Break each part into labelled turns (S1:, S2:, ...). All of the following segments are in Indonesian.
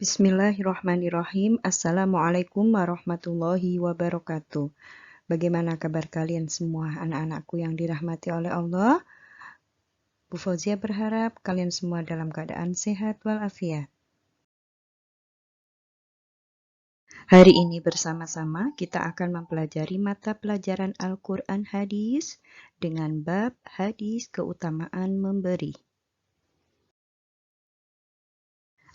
S1: Bismillahirrahmanirrahim. Assalamualaikum warahmatullahi wabarakatuh. Bagaimana kabar kalian semua anak-anakku yang dirahmati oleh Allah? Bu Fauzia berharap kalian semua dalam keadaan sehat walafiat. Hari ini bersama-sama kita akan mempelajari mata pelajaran Al-Quran Hadis dengan bab hadis keutamaan memberi.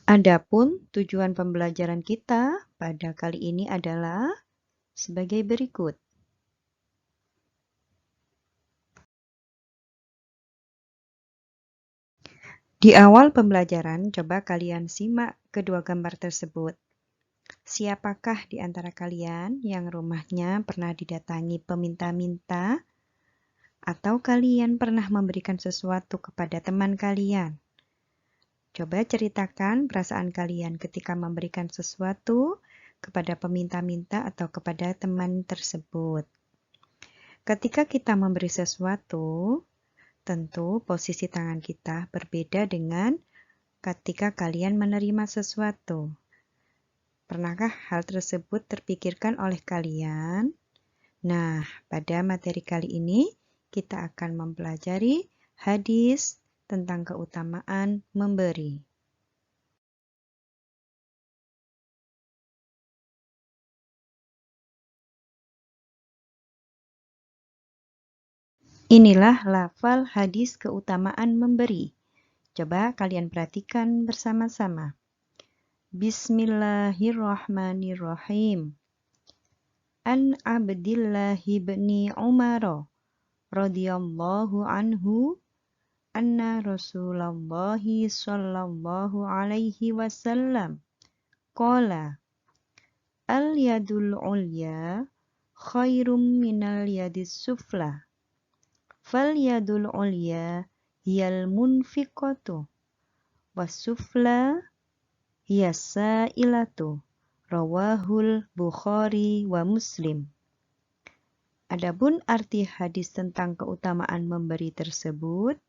S1: Adapun tujuan pembelajaran kita pada kali ini adalah sebagai berikut. Di awal pembelajaran, coba kalian simak kedua gambar tersebut. Siapakah di antara kalian yang rumahnya pernah didatangi peminta-minta? Atau kalian pernah memberikan sesuatu kepada teman kalian? Coba ceritakan perasaan kalian ketika memberikan sesuatu kepada peminta-minta atau kepada teman tersebut. Ketika kita memberi sesuatu, tentu posisi tangan kita berbeda dengan ketika kalian menerima sesuatu. Pernahkah hal tersebut terpikirkan oleh kalian? Nah, pada materi kali ini kita akan mempelajari hadis tentang keutamaan memberi. Inilah lafal hadis keutamaan memberi. Coba kalian perhatikan bersama-sama. Bismillahirrahmanirrahim. An Abdillah bin Umar radhiyallahu anhu anna Rasulullah sallallahu alaihi wasallam qala al yadul ulya khairum minal yadis sufla fal yadul ulya hiyal munfiqatu was sufla hiyas sailatu. Rawahul Bukhari wa Muslim. Adapun arti hadis tentang keutamaan memberi tersebut,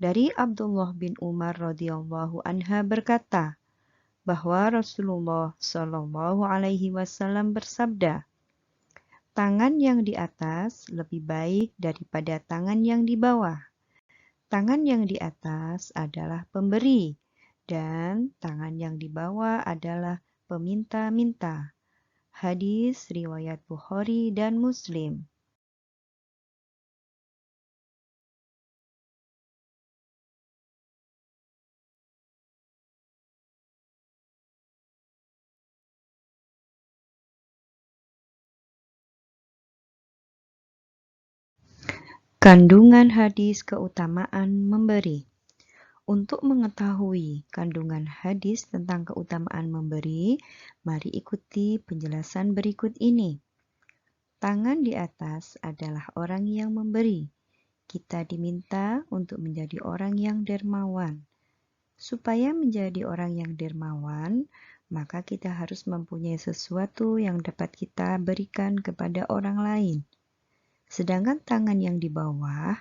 S1: dari Abdullah bin Umar radhiyallahu anha berkata bahwa Rasulullah Shallallahu alaihi wasallam bersabda, tangan yang di atas lebih baik daripada tangan yang di bawah. Tangan yang di atas adalah pemberi dan tangan yang di bawah adalah peminta-minta. Hadis riwayat Bukhari dan Muslim. Kandungan hadis keutamaan memberi. Untuk mengetahui kandungan hadis tentang keutamaan memberi, mari ikuti penjelasan berikut ini. Tangan di atas adalah orang yang memberi. Kita diminta untuk menjadi orang yang dermawan. Supaya menjadi orang yang dermawan, maka kita harus mempunyai sesuatu yang dapat kita berikan kepada orang lain. Sedangkan tangan yang di bawah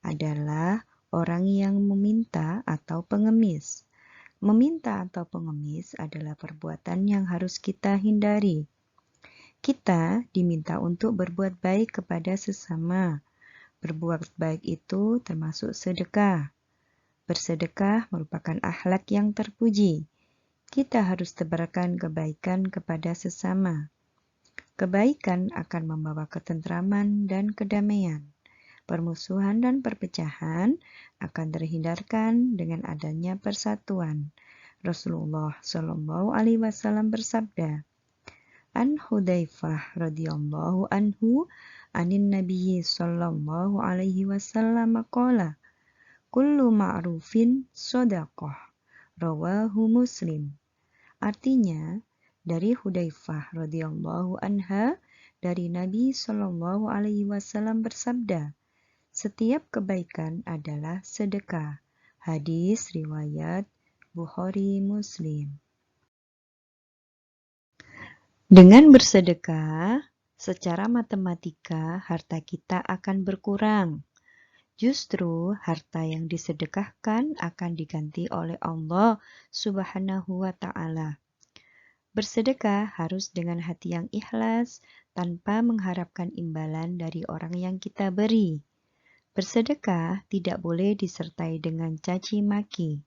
S1: adalah orang yang meminta atau pengemis. Meminta atau pengemis adalah perbuatan yang harus kita hindari. Kita diminta untuk berbuat baik kepada sesama. Berbuat baik itu termasuk sedekah. Bersedekah merupakan akhlak yang terpuji. Kita harus tebarkan kebaikan kepada sesama. Kebaikan akan membawa ketentraman dan kedamaian. Permusuhan dan perpecahan akan terhindarkan dengan adanya persatuan. Rasulullah Shallallahu alaihi wasallam bersabda, An Hudzaifah radhiyallahu anhu anin Nabiyyi sallallahu alaihi wasallam qala kullu ma'rufin shadaqah. Rawahu Muslim. Artinya, dari Hudzaifah radhiyallahu anha dari Nabi Shallallahu alaihi wasallam bersabda, setiap kebaikan adalah sedekah. Hadis riwayat Bukhari Muslim. Dengan bersedekah, secara matematika harta kita akan berkurang. Justru harta yang disedekahkan akan diganti oleh Allah Subhanahu wa Ta'ala. Bersedekah harus dengan hati yang ikhlas, tanpa mengharapkan imbalan dari orang yang kita beri. Bersedekah tidak boleh disertai dengan caci maki.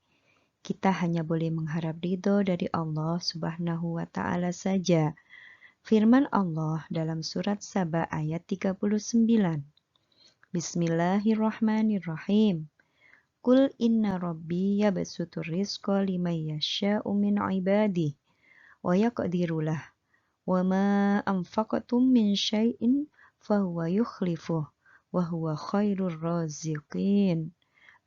S1: Kita hanya boleh mengharap ridho dari Allah Subhanahu wa Ta'ala saja. Firman Allah dalam surat Saba ayat 39. Bismillahirrahmanirrahim. Qul inna rabbi yabsutur rizqa liman yasha'u min ibadihi wa yaqdiru lah wa ma anfaqtum min syai'in fahuwa yukhlifuh wa huwa khairur raziqin.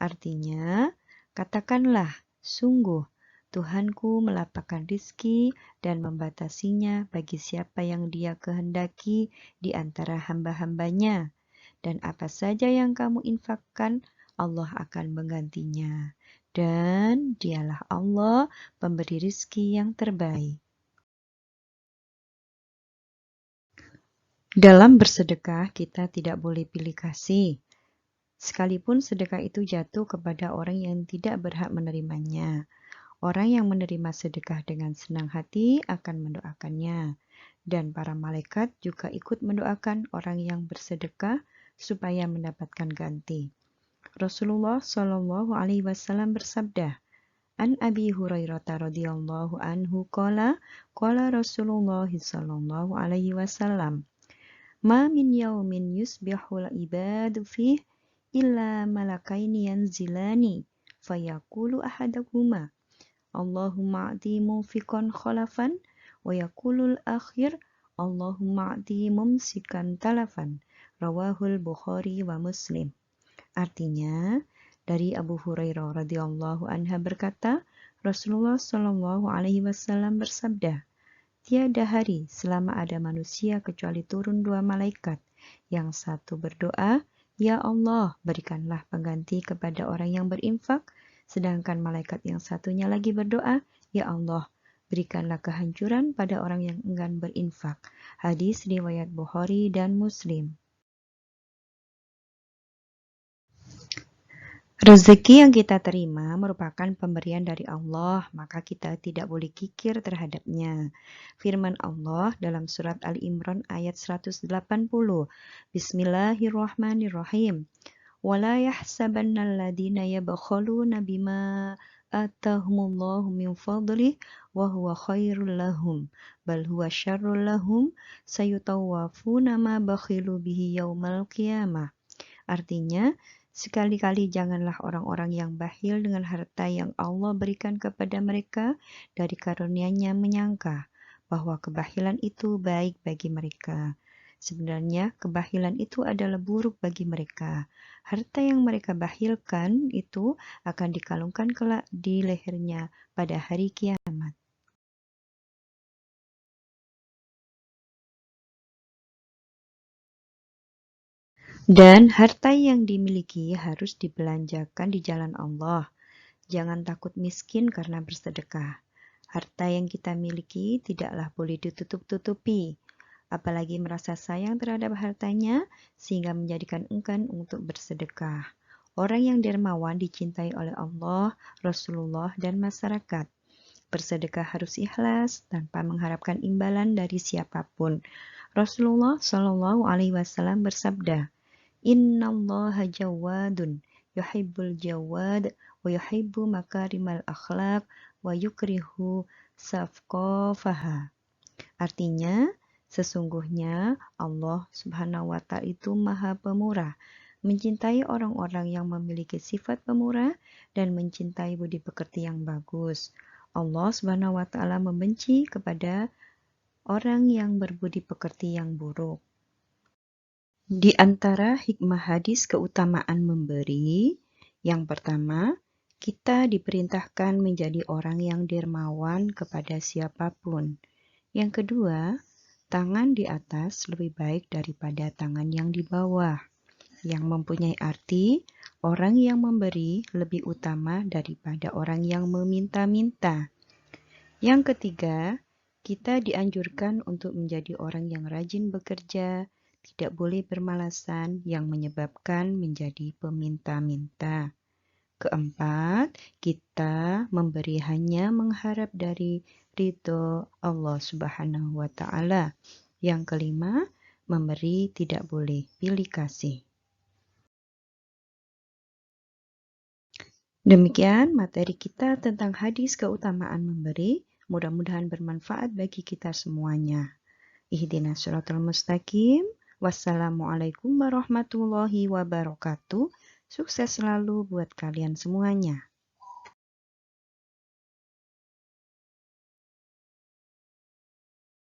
S1: Artinya, katakanlah, sungguh Tuhanku melapangkan rizki dan membatasinya bagi siapa yang Dia kehendaki di antara hamba-hambanya. Dan apa saja yang kamu infakkan, Allah akan menggantinya. Dan Dialah Allah, pemberi rizki yang terbaik. Dalam bersedekah, kita tidak boleh pilih kasih. Sekalipun sedekah itu jatuh kepada orang yang tidak berhak menerimanya. Orang yang menerima sedekah dengan senang hati akan mendoakannya. Dan para malaikat juga ikut mendoakan orang yang bersedekah supaya mendapatkan ganti. Rasulullah Shallallahu Alaihi Wasallam bersabda, An Abi Hurairah radhiyallahu anhu qala Rasulullah Shallallahu Alaihi Wasallam, Ma min yaumin yusbihul ibadu fih illa malakaini yanzilani fayaqulu ahadahuma Allahumma a'ti munfiqan khalafan wa yaqulul akhir Allahumma a'ti mumsikan talafan. Rawahul Bukhari wa Muslim. Artinya, dari Abu Hurairah radhiyallahu anha berkata, Rasulullah Shallallahu alaihi wasallam bersabda, tiada hari selama ada manusia kecuali turun dua malaikat. Yang satu berdoa, Ya Allah, berikanlah pengganti kepada orang yang berinfak. Sedangkan malaikat yang satunya lagi berdoa, Ya Allah, berikanlah kehancuran pada orang yang enggan berinfak. Hadis riwayat Bukhari dan Muslim. Rezeki yang kita terima merupakan pemberian dari Allah, maka kita tidak boleh kikir terhadapnya. Firman Allah dalam surat Ali Imran ayat 180. Bismillahirrahmanirrahim. وَلَا يَحْسَبَنَّ الَّذِينَ يَبْخَلُونَ بِمَا آتَاهُمُ اللَّهُ مِنْ فَضْلِهِ وَهُوَ خَيْرٌ لَهُمْ بَلْ هُوَ شَرٌّ لَهُمْ سَيُطَوَّفُونَ مَا بَخِلُوا بِهِ يَوْمَ الْقِيَامَةِ. Artinya, sekali-kali janganlah orang-orang yang bakhil dengan harta yang Allah berikan kepada mereka dari karunia-Nya menyangka bahwa kebakhilan itu baik bagi mereka. Sebenarnya, kebakhilan itu adalah buruk bagi mereka. Harta yang mereka bakhilkan itu akan dikalungkan kelak di lehernya pada hari kiamat. Dan harta yang dimiliki harus dibelanjakan di jalan Allah. Jangan takut miskin karena bersedekah. Harta yang kita miliki tidaklah boleh ditutup-tutupi, apalagi merasa sayang terhadap hartanya sehingga menjadikan enggan untuk bersedekah. Orang yang dermawan dicintai oleh Allah, Rasulullah, dan masyarakat. Bersedekah harus ikhlas tanpa mengharapkan imbalan dari siapapun. Rasulullah Shallallahu Alaihi Wasallam bersabda, Innallaha jawadun yuhibbul jawad wa yuhibbu makarimal akhlaq wa yukrihu safqafaha. Artinya, sesungguhnya Allah Subhanahu wa Ta'ala itu Maha Pemurah, mencintai orang-orang yang memiliki sifat pemurah dan mencintai budi pekerti yang bagus. Allah Subhanahu wa Ta'ala membenci kepada orang yang berbudi pekerti yang buruk. Di antara hikmah hadis keutamaan memberi, yang pertama, kita diperintahkan menjadi orang yang dermawan kepada siapapun. Yang kedua, tangan di atas lebih baik daripada tangan yang di bawah, yang mempunyai arti orang yang memberi lebih utama daripada orang yang meminta-minta. Yang ketiga, kita dianjurkan untuk menjadi orang yang rajin bekerja, tidak boleh bermalasan yang menyebabkan menjadi peminta-minta. Keempat, kita memberi hanya mengharap dari ridho Allah Subhanahu wa Ta'ala. Yang kelima, memberi tidak boleh pilih kasih. Demikian materi kita tentang hadis keutamaan memberi. Mudah-mudahan bermanfaat bagi kita semuanya. Ihdinas siratal mustaqim. Wassalamualaikum warahmatullahi wabarakatuh. Sukses selalu buat kalian semuanya.